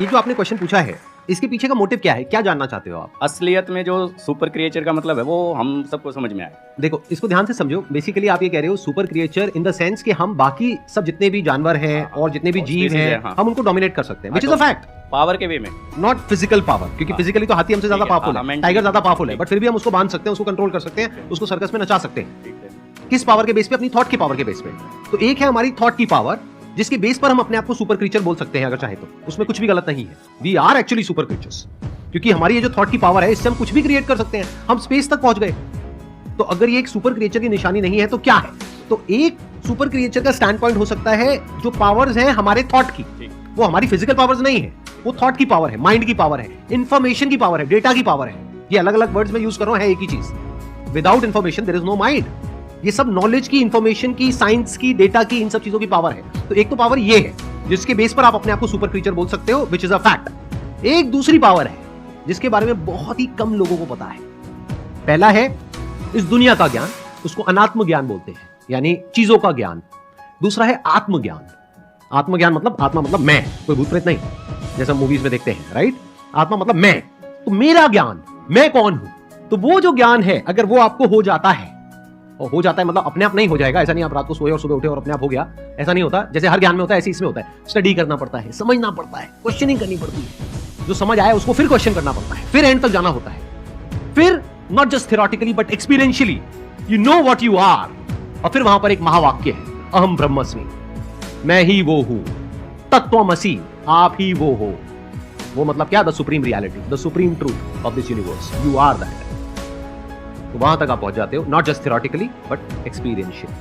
ये जो आपने क्वेश्चन पूछा है, इसके पीछे का मोटिव क्या है? क्या जानना चाहते हो आप? असलियत में जो सुपर क्रिएचर का मतलब है वो हम सबको समझ में आए। देखो, इसको ध्यान से समझो। बेसिकली आप ये कह रहे हो super creature in the sense कि हम बाकी सब जितने भी जानवर हैं और जितने भी जीव हैं, हम उनको डोमिनेट कर सकते हैं, which is a fact. Power के वे में, नॉट फिजिकल पावर, क्योंकि फिजिकली तो हाथी हमसे ज्यादा पावरफुल है, टाइगर ज्यादा पावरफुल है, बट फिर भी हम उसको बांध सकते हैं, उसको कंट्रोल कर सकते हैं, उसको सर्कस में नचा सकते हैं। किस पावर के बेस पे? अपनी थॉट की पावर के बेस पे। तो एक है हमारी थॉट की पावर, जिसके बेस पर हम अपने आप को सुपर क्रीचर बोल सकते हैं अगर चाहे तो। उसमें कुछ भी गलत नहीं है। We are actually super creatures, क्योंकि हमारी ये जो थॉट की पावर है, इससे हम कुछ भी क्रिएट कर सकते हैं। हम स्पेस तक पहुंच गए। तो अगर ये एक सुपर क्रिएचर की निशानी नहीं है तो क्या है? तो एक सुपर क्रिएचर का स्टैंड पॉइंट हो सकता है जो पावर्स हैं हमारे थॉट की, वो हमारी फिजिकल पावर्स नहीं है, वो थॉट की पावर है, माइंड की पावर है, इंफॉर्मेशन की पावर है, डेटा की पावर है। ये अलग अलग वर्ड्स में यूज कर रहा हूं, है एक ही चीज। Without information there is no mind. ये सब नॉलेज की, इंफॉर्मेशन की, साइंस की, डेटा की, इन सब चीजों की पावर है। तो एक तो पावर ये है जिसके बेस पर आप अपने आप को सुपर क्रीचर बोल सकते हो, विच इज अ फैक्ट। एक दूसरी पावर है जिसके बारे में बहुत ही कम लोगों को पता है। पहला है इस दुनिया का ज्ञान, उसको अनात्म ज्ञान बोलते हैं, यानी चीजों का ज्ञान। दूसरा है आत्मज्ञान। आत्मज्ञान मतलब, आत्मा मतलब मैं, कोई भूत प्रेत नहीं, जैसा मूवीज में देखते हैं, राइट? आत्मा मतलब मैं, तो मेरा ज्ञान, मैं कौन हूं। तो वो जो ज्ञान है, अगर वो आपको हो जाता है, और हो जाता है मतलब अपने आप नहीं हो जाएगा, ऐसा नहीं आप रात को सोए और सुबह उठे और अपने आप हो गया, ऐसा नहीं होता। जैसे हर ज्ञान में होता है, ऐसे इसमें होता है। स्टडी करना पड़ता है, समझना पड़ता है, क्वेश्चनिंग करनी पड़ती है। जो समझ आया उसको फिर क्वेश्चन करना पड़ता है, फिर एंड तक जाना होता है, फिर not just theoretically but experientially you know what you are. और फिर वहां पर एक महावाक्य है, अहम ब्रह्मस्मि, मैं ही वो हूं, तत्त्वमसि, आप ही वो हो। वो मतलब क्या? The supreme reality, the supreme truth of this universe, you are that. तो वहां तक आप पहुंच जाते हो, not just theoretically but experiential.